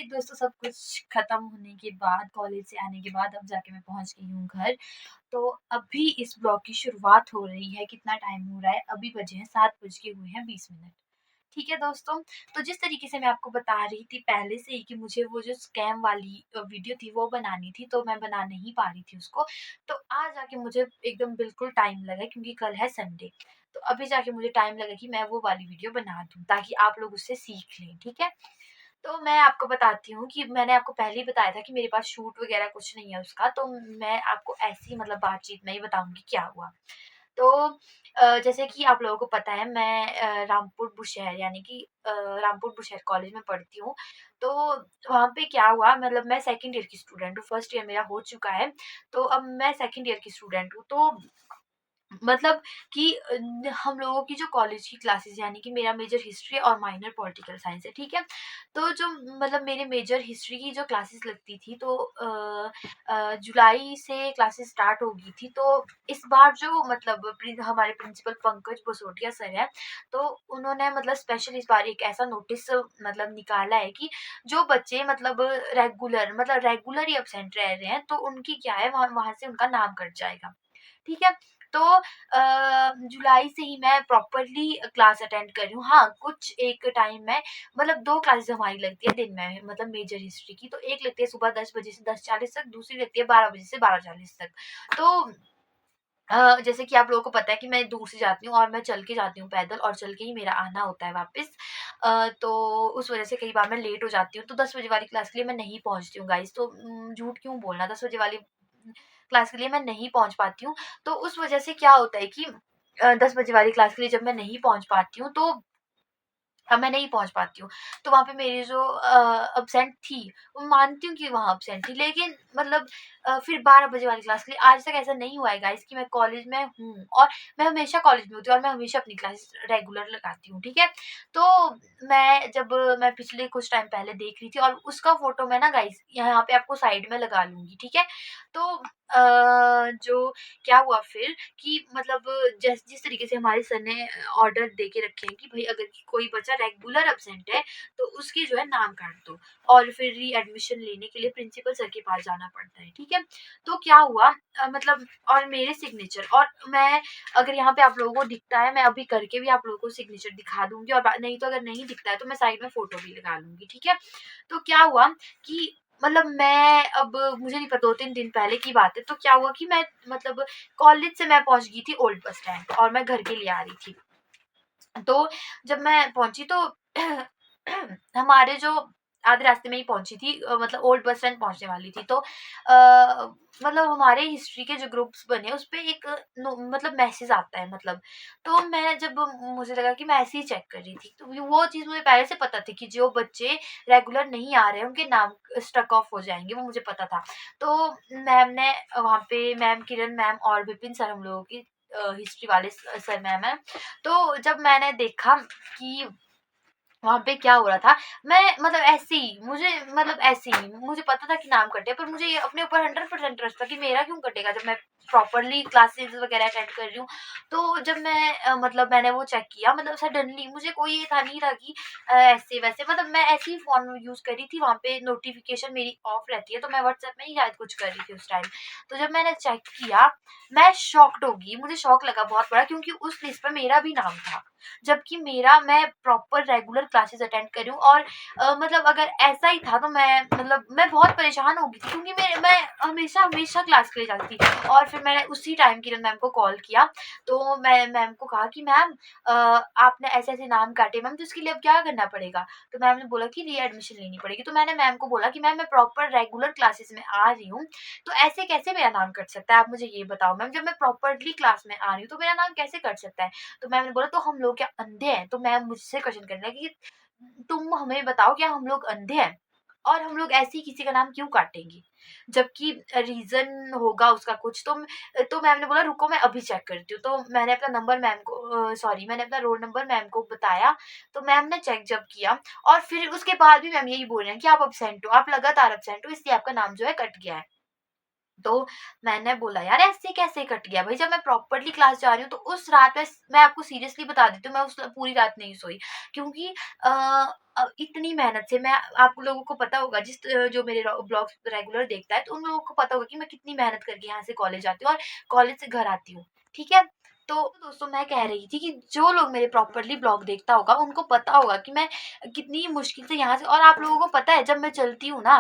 Finally दोस्तों सब कुछ खत्म होने के बाद, कॉलेज से आने के बाद अब जाके मैं पहुँच गई हूँ घर। तो अभी इस ब्लॉग की शुरुआत हो रही है, कितना टाइम हो रहा है? अभी बजे हैं 7 बज के हुए हैं 20 मिनट। ठीक है दोस्तों, तो जिस तरीके से मैं आपको बता रही थी पहले से ही कि मुझे वो जो स्कैम वाली वीडियो थी वो बनानी थी, तो मैं बना नहीं पा रही थी उसको। तो आज जाके मुझे एकदम बिल्कुल टाइम लगा क्योंकि कल है संडे। तो अभी जाके मुझे टाइम लगा कि मैं वो वाली वीडियो बना दूँ ताकि आप लोग उससे सीख लें, ठीक है? तो मैं आपको बताती हूँ कि मैंने आपको पहले ही बताया था कि मेरे पास शूट वगैरह कुछ नहीं है उसका, तो मैं आपको ऐसी मतलब बातचीत में ही बताऊँगी क्या हुआ। तो जैसे कि आप लोगों को पता है मैं रामपुर बुशहर यानी कि रामपुर बुशहर कॉलेज में पढ़ती हूँ। तो वहाँ पे क्या हुआ मतलब मैं सेकंड ईयर की स्टूडेंट हूँ, फर्स्ट ईयर मेरा हो चुका है, तो अब मैं सेकंड ईयर की स्टूडेंट हूँ। तो मतलब कि हम लोगों की जो कॉलेज की क्लासेस यानी कि मेरा मेजर हिस्ट्री और माइनर पॉलिटिकल साइंस है, ठीक है? तो जो मतलब मेरे मेजर हिस्ट्री की जो क्लासेस लगती थी तो जुलाई से क्लासेस स्टार्ट हो गई थी। तो इस बार जो मतलब हमारे प्रिंसिपल पंकज बसोटिया सर हैं, तो उन्होंने मतलब स्पेशल इस बार एक ऐसा नोटिस मतलब निकाला है कि जो बच्चे मतलब रेगुलर ही एब्सेंट रह रहे हैं, तो उनकी क्या है वहाँ वहाँ से उनका नाम कट जाएगा। ठीक है? तो जुलाई से ही मैं प्रॉपरली क्लास अटेंड कर रही हूँ। हाँ, कुछ एक टाइम में मतलब 2 क्लासेस हमारी लगती है दिन में मतलब मेजर हिस्ट्री की। तो एक लगती है सुबह 10 बजे से 10:40 तक, दूसरी लगती है 12 बजे से 12:40 तक। तो जैसे कि आप लोगों को पता है कि मैं दूर से जाती हूँ और मैं चल के जाती हूँ पैदल और चल के ही मेरा आना होता है वापस। तो उस वज़ह से कई बार मैं लेट हो जाती हूँ, तो 10 बजे वाली क्लास के लिए मैं नहीं पहुँचती हूँ गाइज़। तो झूठ क्यों बोलना, 10 बजे वाली क्लास के लिए मैं नहीं पहुँच पाती हूँ। तो उस वज़ह से क्या होता है कि 10 बजे वाली क्लास के लिए जब मैं नहीं पहुँच पाती हूँ, तो मैं नहीं पहुँच पाती हूँ। तो वहाँ पे मेरी जो एब्सेंट थी, वो मानती हूँ कि वहाँ एब्सेंट थी, लेकिन मतलब फिर 12 बजे वाली क्लास के लिए आज तक ऐसा नहीं हुआ है गाइज़ कि मैं कॉलेज में हूँ और मैं हमेशा कॉलेज में होती हूँ और मैं हमेशा अपनी क्लासेस रेगुलर लगाती हूँ, ठीक है? तो मैं पिछले कुछ टाइम पहले देख रही थी और उसका फ़ोटो मैं ना गाइज़ यहाँ पे आपको साइड में लगा लूँगी, ठीक है? तो जो क्या हुआ फिर कि मतलब जिस तरीके से हमारे सर ने ऑर्डर दे के रखे हैं कि भई अगर कोई बच्चा रेगुलर एब्सेंट है, तो उसकी जो है नाम काट दो और फिर री-एडमिशन लेने के लिए प्रिंसिपल सर के पास जाना पड़ता है, ठीक है? तो क्या हुआ मतलब और मेरे सिग्नेचर और मैं अगर यहाँ पे आप लोगों को दिखता है, मैं अभी करके भी आप लोगों को सिग्नेचर दिखा दूँगी और नहीं तो अगर नहीं दिखता है, तो मैं साइड में फ़ोटो भी लगा लूँगी, ठीक है? तो क्या हुआ कि मतलब मैं अब मुझे नहीं पता 2-3 दिन पहले की बात है, तो क्या हुआ कि मैं मतलब कॉलेज से मैं पहुँच गई थी ओल्ड बस स्टैंड और मैं घर के लिए आ रही थी। तो जब मैं पहुँची तो हमारे जो आधे रास्ते में ही पहुँची थी मतलब ओल्ड बस स्टैंड पहुँचने वाली थी तो मतलब हमारे हिस्ट्री के जो ग्रुप्स बने उसपे एक मतलब मैसेज आता है मतलब। तो मैं जब मुझे लगा कि मैं ऐसे ही चेक कर रही थी, तो वो चीज़ मुझे पहले से पता थी कि जो बच्चे रेगुलर नहीं आ रहे हैं उनके नाम स्ट्रक ऑफ हो जाएँगे, वो मुझे पता था। तो मैम ने वहाँ पे मैम किरण मैम और विपिन सर हम लोगों की हिस्ट्री वाले सर मैम हैं। तो जब मैंने देखा कि वहाँ पे क्या हो रहा था, मैं मतलब ऐसे ही मुझे मतलब ऐसे ही मुझे पता था कि नाम कटे पर मुझे ये अपने ऊपर 100% ट्रस्ट था कि मेरा क्यों कटेगा जब मैं प्रॉपर्ली क्लासेस वगैरह अटेंड कर रही हूँ। तो जब मैं मतलब मैंने वो चेक किया मतलब सडनली मुझे कोई ये था नहीं था कि ऐसे-वैसे मतलब मैं ऐसे ही फ़ोन यूज़ कर रही थी, वहाँ पे नोटिफ़िकेशन मेरी ऑफ रहती है, तो मैं व्हाट्सएप में ही शायद कुछ कर रही थी उस टाइम। तो जब मैंने चेक किया, मैं शॉक्ड हो गई, मुझे शॉक लगा बहुत बड़ा क्योंकि उस लिस्ट पे मेरा भी नाम था। जबकि मैं प्रॉपर रेगुलर क्लासेस अटेंड कर रही हूँ और मतलब अगर ऐसा ही था तो मैं बहुत परेशान हो गई थी क्योंकि मैं हमेशा क्लास के लिए जाती थी और फिर मैंने उसी टाइम किरण मैम को कॉल किया। तो मैं मैम को कहा कि मैम आपने ऐसे-ऐसे नाम काटे मैम तो इसके लिए अब क्या करना पड़ेगा? तो मैम ने बोला कि री-एडमिशन लेनी पड़ेगी। तो मैंने मैम को बोला कि मैम मैं प्रॉपर रेगुलर क्लासेस में आ रही हूँ, तो ऐसे कैसे मेरा नाम कट सकता है? आप मुझे ये बताओ मैम जब मैं प्रॉपरली क्लास में आ रही हूँ, तो मेरा नाम कैसे कट सकता है? तो मैम ने बोला तो हम लोग क्या अंधे हैं? तो मैम मुझसे क्वेश्चन करने लगी कि तुम हमें बताओ क्या हम लोग अंधे हैं? और हम लोग ऐसे ही किसी का नाम क्यों काटेंगे? जबकि रीज़न होगा उसका कुछ तो मैम ने बोला रुको मैं अभी चेक करती हूँ। तो मैंने अपना नंबर मैम को मैंने अपना रोल नंबर मैम को बताया, तो मैम ने चेक जब किया और फिर उसके बाद भी मैम यही बोल रहे हैं कि आप एब्सेंट हो, आप लगातार एब्सेंट हो इसलिए आपका नाम जो है कट गया है। तो मैंने बोला यार ऐसे कैसे कट गया भाई, जब मैं प्रॉपरली क्लास जा रही हूँ। तो उस रात मैं आपको सीरियसली बता देती हूँ, मैं उस पूरी रात नहीं सोई, क्योंकि इतनी मेहनत से मैं, आप लोगों को पता होगा जो मेरे ब्लॉग्स रेगुलर देखता है, तो उन लोगों को पता होगा कि मैं कितनी मेहनत करके यहाँ से कॉलेज आती हूँ और कॉलेज से घर आती हूँ, ठीक है। तो दोस्तों मैं कह रही थी कि जो लोग मेरे प्रॉपरली ब्लॉग देखता होगा उनको पता होगा कि मैं कितनी मुश्किल से यहाँ से, और आप लोगों को पता है जब मैं चलती हूँ ना,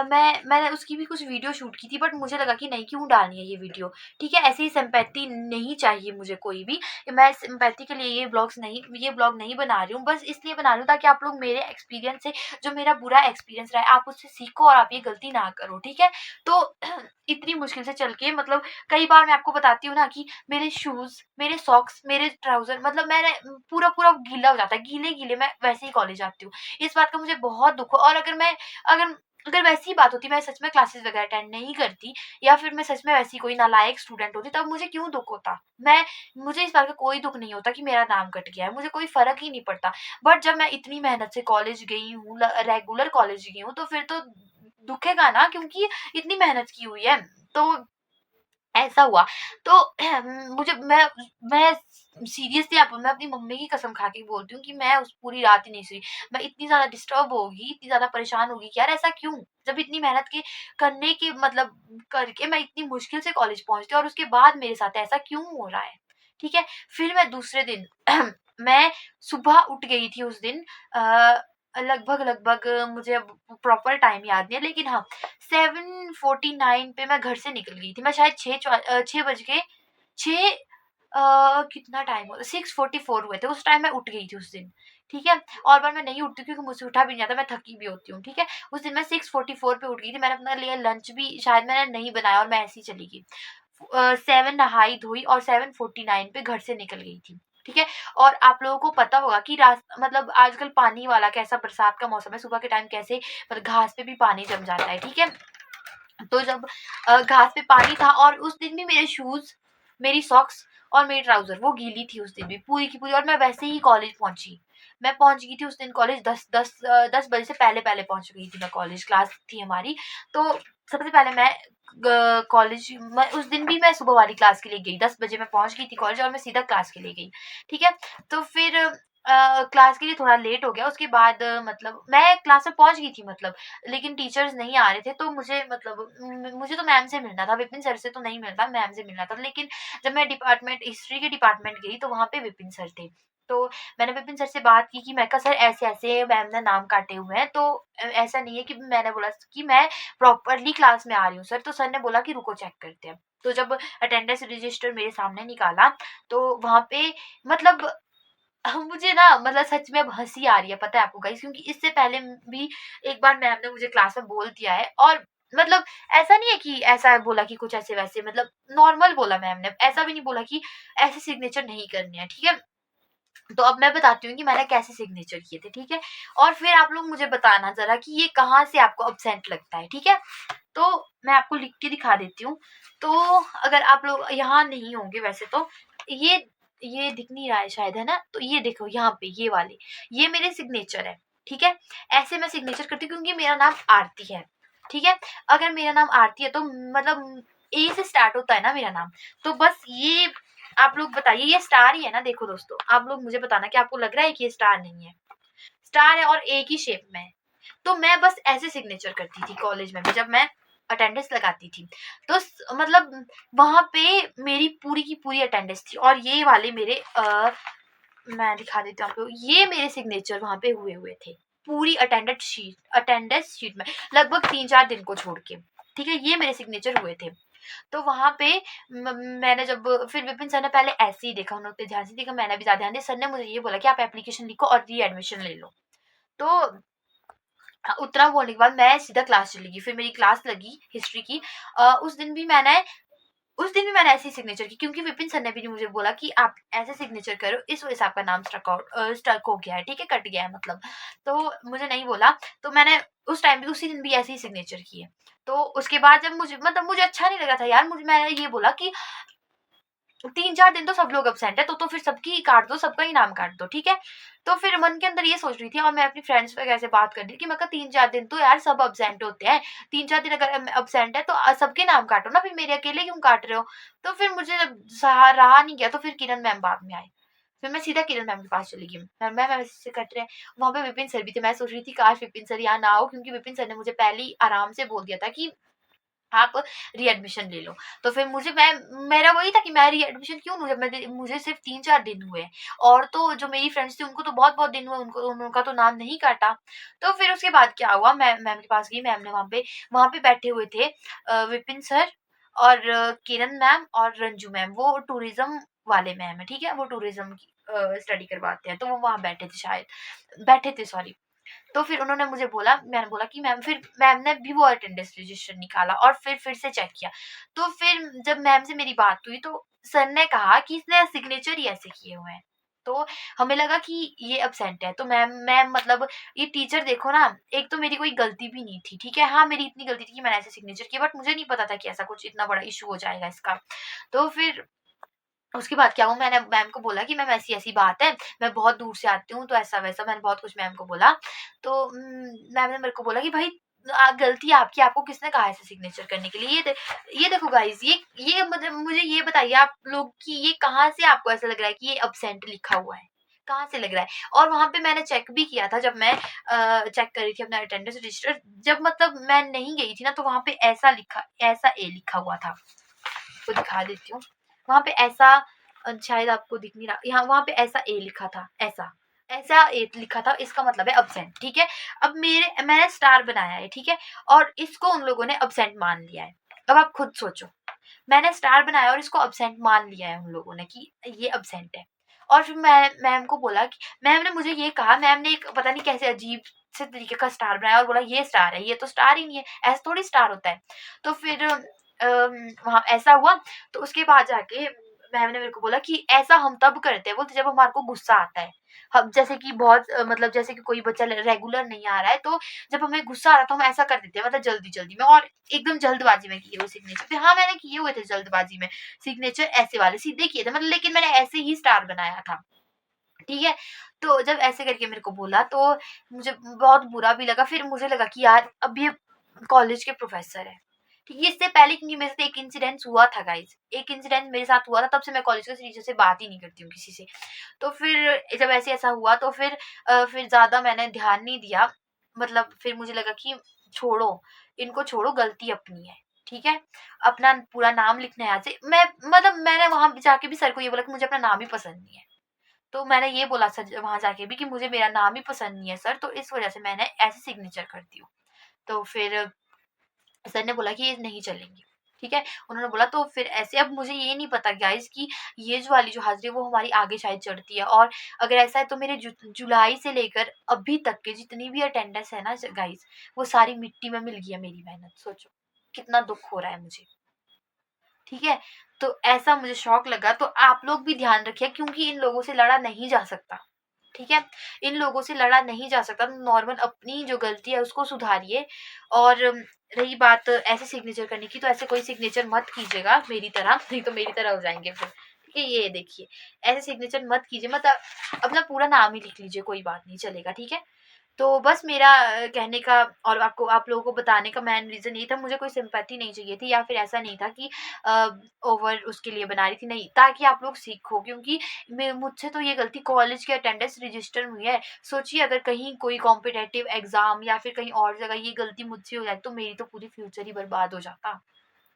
मैंने उसकी भी कुछ वीडियो शूट की थी, बट मुझे लगा कि नहीं, क्यों डालनी है ये वीडियो, ठीक है। ऐसे ही सिंपैथी नहीं चाहिए मुझे कोई भी, मैं सिंपैथी के लिए ये ब्लॉग नहीं बना रही हूँ, बस इसलिए बना रही हूँ ताकि आप लोग मेरे एक्सपीरियंस से, जो मेरा बुरा एक्सपीरियंस रहा है, आप उससे सीखो और आप ये गलती ना करो, ठीक है। तो इतनी मुश्किल से चल के, मतलब कई बार मैं आपको बताती हूँ ना कि मेरे शूज, मेरे सॉक्स, मेरे ट्राउजर, मतलब मैंने पूरा पूरा गीला हो जाता है, गीले गीले मैं वैसे ही कॉलेज आती हूँ। इस बात का मुझे बहुत दुख हो, और अगर अगर वैसी बात होती, मैं सच में क्लासेस वगैरह अटेंड नहीं करती, या फिर मैं सच में वैसी कोई नालायक स्टूडेंट होती, तब मुझे क्यों दुख होता। मुझे इस बात का कोई दुख नहीं होता कि मेरा नाम कट गया है, मुझे कोई फर्क ही नहीं पड़ता। बट जब मैं इतनी मेहनत से कॉलेज गई हूँ, रेगुलर कॉलेज गई हूँ, तो फिर तो दुखेगा ना, क्योंकि इतनी मेहनत की हुई है। तो ऐसा हुआ। तो मुझे मैं सीरियसली, आप मैं अपनी मम्मी की कसम खा के बोलती हूँ कि मैं उस पूरी रात ही नहीं सोई। मैं इतनी ज़्यादा डिस्टर्ब होगी, इतनी ज़्यादा परेशान होगी कि यार ऐसा क्यों? जब इतनी मेहनत के करने के मतलब करके मैं इतनी मुश्किल से कॉलेज पहुँचती हूँ और उसके बाद मेरे साथ ऐसा क्यों हो रहा है? ठीक है? फिर मैं दूसरे दिन मैं सुबह उठ गई थी उस दिन, लगभग मुझे अब प्रॉपर टाइम याद नहीं है, लेकिन हाँ 7:49 पे मैं घर से निकल गई थी। मैं शायद 6 बज के 6 कितना टाइम हुआ, 6:44 हुए थे, उस टाइम मैं उठ गई थी उस दिन, ठीक है। और बार मैं नहीं उठती क्योंकि मुझसे उठा भी नहीं जाता, मैं थकी भी होती हूँ, ठीक है। उस दिन मैं 6:44 पे उठ गई थी, मैंने अपने लिए लंच भी शायद मैंने नहीं बनाया और मैं ऐसे ही चली गई। 7 नहाई धोई और 7:49 पे घर से निकल गई थी, ठीक है। और आप लोगों को पता होगा कि मतलब आजकल पानी वाला कैसा, बरसात का मौसम है, सुबह के टाइम कैसे मतलब घास पे भी पानी जम जाता है, ठीक है। तो जब घास पे पानी था, और उस दिन भी मेरे शूज, मेरी सॉक्स और मेरी ट्राउजर वो गीली थी उस दिन भी पूरी की पूरी, और मैं वैसे ही कॉलेज पहुंची। मैं पहुंच गई थी उस दिन कॉलेज 10 बजे से पहले पहले पहुंच गई थी मैं कॉलेज, क्लास थी हमारी। तो सबसे पहले मैं कॉलेज, उस दिन भी मैं सुबह वाली क्लास के लिए गई, 10 बजे मैं पहुंच गई थी कॉलेज और मैं सीधा क्लास के लिए गई, ठीक है। तो फिर क्लास के लिए थोड़ा लेट हो गया, उसके बाद मतलब मैं क्लास में पहुंच गई थी, मतलब लेकिन टीचर्स नहीं आ रहे थे, तो मुझे मतलब मुझे तो मैम से मिलना था, विपिन सर से तो नहीं मिलता, मैम से मिलना था। लेकिन जब मैं हिस्ट्री के डिपार्टमेंट गई तो वहाँ पे विपिन सर थे। तो मैंने विपिन सर से बात की कि मैं कहा सर ऐसे-ऐसे मैम ने नाम काटे हुए हैं, तो ऐसा नहीं है कि, मैंने बोला कि मैं प्रॉपरली क्लास में आ रही हूँ सर। तो सर ने बोला कि रुको चेक करते हैं। तो जब अटेंडेंस रजिस्टर मेरे सामने निकाला, तो वहाँ पे मतलब मुझे ना मतलब सच में अब हँसी आ रही है, पता है आपको गाइस, क्योंकि इससे पहले भी एक बार मैम ने मुझे क्लास में बोल दिया है, और मतलब ऐसा नहीं है कि ऐसा बोला कि कुछ ऐसे-वैसे, मतलब नॉर्मल बोला मैम ने, ऐसा भी नहीं बोला कि ऐसे सिग्नेचर नहीं करने हैं, ठीक है? तो अब मैं बताती हूँ कि मैंने कैसे सिग्नेचर किए थे, ठीक है? और फिर आप लोग मुझे बताना ज़रा कि ये कहाँ से आपको एब्सेंट लगता है, ठीक है? तो मैं आपको लिख के दिखा देती हूँ। तो अगर आप लोग यहाँ नहीं होंगे वैसे तो, ये ये दिख नहीं रहा है शायद, है ना? तो ये देखो यहाँ पे ये वाले, ये मेरे सिग्नेचर है, ठीक है? ऐसे मैं सिग्नेचर करती हूँ क्योंकि मेरा नाम आरती है, ठीक है? अगर मेरा नाम आरती है तो मतलब ए से स्टार्ट होता है ना मेरा नाम, तो बस ये आप लोग बताइए, ये स्टार ही है ना? देखो दोस्तों, आप लोग मुझे बताना कि आपको लग रहा है कि ये स्टार नहीं है? स्टार है और एक ही शेप में है। तो मैं बस ऐसे सिग्नेचर करती थी कॉलेज में भी जब मैं अटेंडेंस लगाती थी। तो मतलब वहाँ पे मेरी पूरी की पूरी अटेंडेंस थी, और ये वाले मेरे मैं दिखा देती हूँ आपको, ये मेरे सिग्नेचर वहाँ पे हुए हुए थे। पूरी अटेंडेंस शीट में लगभग 3-4 दिन को छोड़ के। ठीक है? ये मेरे सिग्नेचर हुए थे। तो वहाँ पे मैंने जब फिर विपिन सर ने पहले ऐसे ही देखा, उन्होंने उतने ध्यान से देखा, मैंने भी ज़्यादा ध्यान दिया। सर ने मुझे ये बोला कि आप एप्लीकेशन लिखो और री-एडमिशन ले लो। तो उतना बोलने के बाद मैं सीधा क्लास चली गई। फिर मेरी क्लास लगी हिस्ट्री की। उस दिन भी मैंने ऐसे ही सिग्नेचर की, क्योंकि विपिन सर ने भी मुझे बोला कि आप ऐसे सिग्नेचर करो, इस वजह से आपका नाम स्टक हो गया है, ठीक है, कट गया है मतलब। तो मुझे नहीं बोला, तो मैंने उस टाइम भी उसी दिन भी ऐसे ही सिग्नेचर किए। तो उसके बाद जब मुझे अच्छा नहीं लगा था यार, मैंने ये बोला कि 3-4 दिन तो सब लोग एब्सेंट है, तो फिर सबकी ही काट दो, सबका ही नाम काट दो, ठीक है? तो फिर मन के अंदर ये सोच रही थी और मैं अपनी फ्रेंड्स वगैरह से बात कर रही थी कि मैं कहा 3-4 दिन तो यार सब एब्सेंट होते हैं, 3-4 दिन अगर एब्सेंट है तो सबके नाम काटो ना, फिर मेरे अकेले क्यों काट रहे हो? तो फिर मुझे जब सहा रहा नहीं गया तो फिर किरण मैम बाद में आई। फिर मैं सीधा किरण मैम के पास चली गई। मैम ऐसे-ऐसे कट रहे हैं। वहाँ पे विपिन सर भी थे। मैं सोच रही थी काश विपिन सर यहाँ ना हो, क्योंकि विपिन सर ने मुझे पहले ही आराम से बोल दिया था कि आप रीएडमिशन ले लो। तो फिर मेरा वही था कि मैं रीएडमिशन क्यों लूँ, जब मुझे सिर्फ़ 3-4 दिन हुए हैं, और तो जो मेरी फ्रेंड्स थी उनको तो बहुत-बहुत दिन हुए, उनका तो नाम नहीं काटा। तो फिर उसके बाद क्या हुआ, मैं मैम के पास गई, मैम ने वहाँ पे बैठे हुए थे विपिन सर और किरण मैम और रंजू मैम, वो टूरिज़्म वाले मैम हैं, ठीक है? वो टूरिज़्म की स्टडी करवाते हैं, तो वो वहाँ बैठे थे सॉरी। तो फिर उन्होंने मुझे बोला, मैंने बोला कि मैम, फिर मैम ने भी वो अटेंडेंस रजिस्टर निकाला और फिर से चेक किया। तो फिर जब मैम से मेरी बात हुई तो सर ने कहा कि इसने सिग्नेचर ही ऐसे किए हुए हैं। तो हमें लगा कि ये एब्सेंट है। तो मैम मैम मतलब ये टीचर देखो ना, एक तो मेरी कोई गलती भी नहीं थी, ठीक है? हाँ, मेरी इतनी गलती थी कि मैंने ऐसे सिग्नेचर किया, बट मुझे नहीं पता था कि ऐसा कुछ इतना बड़ा इश्यू हो जाएगा इसका। तो फिर उसके बाद क्या हुआ, मैंने मैम को बोला कि मैम ऐसी-ऐसी बात है, मैं बहुत दूर से आती हूँ, तो ऐसा-वैसा मैंने बहुत कुछ मैम को बोला। तो मैम ने मेरे को बोला कि भाई गलती आपकी, आपको किसने कहा ऐसे सिग्नेचर करने के लिए? ये देखो गाइज़, ये मतलब मुझे ये बताइए आप लोग कि ये कहाँ से आपको ऐसा लग रहा है कि ये एब्सेंट लिखा हुआ है? कहाँ से लग रहा है? और वहाँ पे मैंने चेक भी किया था, जब मैं चेक कर रही थी अपना अटेंडेंस रजिस्टर, जब मतलब मैं नहीं गई थी ना, तो वहाँ पे ऐसा ए लिखा हुआ था। आपको दिखा देती हूँ। वहाँ पे ऐसा शायद आपको दिख नहीं रहा, यहाँ वहाँ पे ऐसा ए लिखा था, ऐसा ए लिखा था, इसका मतलब है अब्सेंट, ठीक है? अब मैंने स्टार बनाया है, ठीक है? और इसको उन लोगों ने अब्सेंट मान लिया है। अब आप खुद सोचो, मैंने स्टार बनाया और इसको अब्सेंट मान लिया है उन लोगों ने कि ये अब्सेंट है। और फिर मैं मैम को बोला कि मैम ने मुझे ये कहा, मैम ने एक पता नहीं कैसे अजीब से तरीके का स्टार बनाया और बोला ये स्टार है, ये तो स्टार ही नहीं है, ऐसा थोड़ी स्टार होता है। तो फिर वहाँ ऐसा हुआ, तो उसके बाद जाके मैम ने मेरे को बोला कि ऐसा हम तब करते हैं, बोलते जब हमारे को गुस्सा आता है। हम जैसे कि बहुत मतलब जैसे कि कोई बच्चा रेगुलर नहीं आ रहा है, तो जब हमें गुस्सा आ रहा है तो हम ऐसा कर देते हैं, मतलब जल्दी-जल्दी में और एकदम जल्दबाजी में किए हुए सिग्नेचर थे। हाँ, मैंने किए हुए थे जल्दबाजी में सिग्नेचर, ऐसे वाले सीधे किए थे, मतलब लेकिन मैंने ऐसे ही स्टार बनाया था, ठीक है? तो जब ऐसे करके मेरे को बोला तो मुझे बहुत बुरा भी लगा। फिर मुझे लगा कि यार अब ये कॉलेज के प्रोफ़ेसर हैं, ठीक है? इससे पहले क्योंकि मेरे साथ एक इंसिडेंस हुआ था गाइज़, एक इंसिडेंट मेरे साथ हुआ था, तब से मैं कॉलेज के टीचर से बात ही नहीं करती हूँ किसी से। तो फिर जब ऐसा हुआ तो फिर ज़्यादा मैंने ध्यान नहीं दिया, मतलब फिर मुझे लगा कि छोड़ो, इनको छोड़ो, गलती अपनी है, ठीक है? अपना पूरा नाम लिखना है यहाँ से। मैंने वहाँ जाके भी सर को ये बोला कि मुझे अपना नाम ही पसंद नहीं है। तो मैंने ये बोला सर वहाँ जाके भी कि मुझे मेरा नाम ही पसंद नहीं है सर, तो इस वज़ह से मैंने ऐसे सिग्नेचर करती हूँ। तो फिर सर ने बोला कि ये नहीं चलेंगी, ठीक है? उन्होंने बोला तो फिर ऐसे, अब मुझे ये नहीं पता गाइज़ कि ये जो वाली जो हाज़िरी है वो हमारी आगे शायद चढ़ती है, और अगर ऐसा है तो मेरे जुलाई से लेकर अभी तक के जितनी भी अटेंडेंस है ना गाइज़, वो सारी मिट्टी में मिल गई है मेरी मेहनत, सोचो, कितना दुःख हो रहा है मुझे। ठीक है? तो ऐसा मुझे शौक लगा, तो आप लोग भी ध्यान रखिए, क्योंकि इन लोगों से लड़ा नहीं जा सकता, ठीक है? इन लोगों से लड़ा नहीं जा सकता, नॉर्मल अपनी जो गलती है उसको सुधारिए। और रही बात ऐसे सिग्नेचर करने की, तो ऐसे कोई सिग्नेचर मत कीजिएगा मेरी तरह, नहीं तो मेरी तरह हो जाएँगे फिर, ठीक है? ये देखिए, ऐसे सिग्नेचर मत कीजिए, अपना पूरा नाम ही लिख लीजिए, कोई बात नहीं चलेगा, ठीक है? तो बस मेरा कहने का और आप लोगों को बताने का मेन रीज़न ये था, मुझे कोई सिम्पैथी नहीं चाहिए थी, या फिर ऐसा नहीं था कि अ, ओवर उसके लिए बना रही थी, नहीं, ताकि आप लोग सीखो, क्योंकि मैं मुझसे तो ये गलती कॉलेज के अटेंडेंस रजिस्टर में हुई है। सोचिए अगर कहीं कोई कॉम्पिटिटिव एग्ज़ाम या फिर कहीं और जगह ये गलती मुझसे हो जाती तो मेरी तो पूरी फ्यूचर ही बर्बाद हो जाता,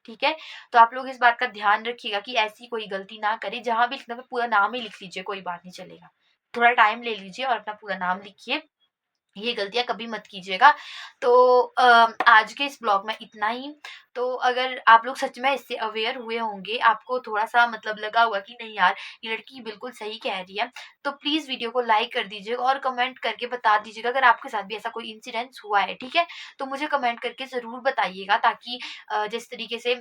ठीक है? तो आप लोग इस बात का ध्यान रखिएगा कि ऐसी कोई गलती ना करें, जहाँ भी लिखना है पूरा नाम ही लिख लीजिए, कोई बात नहीं चलेगा। थोड़ा टाइम ले लीजिए और अपना पूरा नाम लिखिए, ये गलतियाँ कभी मत कीजिएगा। तो आज के इस ब्लॉग में इतना ही। तो अगर आप लोग सच में इससे अवेयर हुए होंगे, आपको थोड़ा-सा मतलब लगा होगा कि नहीं यार, ये लड़की बिल्कुल सही कह रही है, तो प्लीज़ वीडियो को लाइक कर दीजिएगा और कमेंट करके बता दीजिएगा अगर आपके साथ भी ऐसा कोई इंसिडेंस हुआ है, ठीक है? तो मुझे कमेंट करके ज़रूर बताइएगा, ताकि जिस तरीके से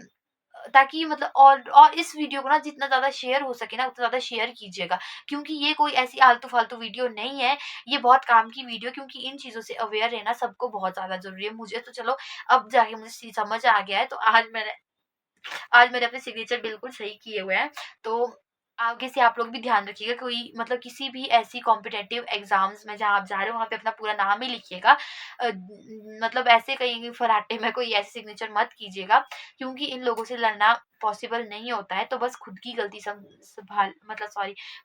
ताकि मतलब और इस वीडियो को ना जितना ज़्यादा शेयर हो सके ना, उतना ज़्यादा शेयर कीजिएगा, क्योंकि ये कोई ऐसी आलतू-फालतू वीडियो नहीं है, ये बहुत काम की वीडियो, क्योंकि इन चीज़ों से अवेयर रहना सबको बहुत ज़्यादा ज़रूरी है। मुझे तो चलो अब जाके मुझे समझ आ गया है, तो आज मैंने आज मैंने अपने सिग्नेचर बिल्कुल सही किए हुए हैं। तो आगे से आप लोग भी ध्यान रखिएगा, कोई मतलब किसी भी ऐसी कॉम्पिटिटिव एग्ज़ाम्स में जहाँ आप जा रहे हो वहाँ पे अपना पूरा नाम ही लिखिएगा। मतलब ऐसे कहीं फर्राटे में कोई ऐसी सिग्नेचर मत कीजिएगा, क्योंकि इन लोगों से लड़ना पॉसिबल नहीं होता है। तो बस खुद की गलती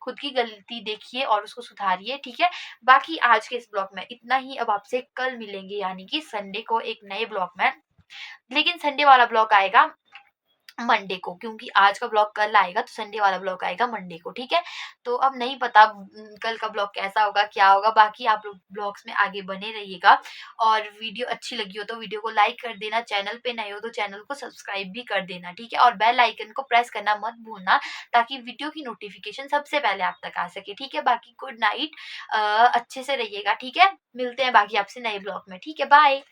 खुद की गलती देखिए और उसको सुधारिए, ठीक है? बाकी आज के इस ब्लॉग में इतना ही। अब आपसे कल मिलेंगे, यानी कि संडे को एक नए ब्लॉग में। लेकिन संडे वाला ब्लॉग आएगा मंडे को, क्योंकि आज का ब्लॉग कल आएगा तो संडे वाला ब्लॉग आएगा मंडे को, ठीक है? तो अब नहीं पता कल का ब्लॉग कैसा होगा, क्या होगा? बाकी आप लोग ब्लॉग्स में आगे बने रहिएगा, और वीडियो अच्छी लगी हो तो वीडियो को लाइक कर देना, चैनल पे नए हो तो चैनल को सब्सक्राइब भी कर देना, ठीक है? और बेल आइकन को प्रेस करना मत भूलना, ताकि वीडियो की नोटिफ़िकेशन सबसे पहले आप तक आ सके, ठीक है? बाकी गुड नाइट, अच्छे से रहिएगा, ठीक है? मिलते हैं बाकी आपसे नए ब्लॉग में, ठीक है? बाय।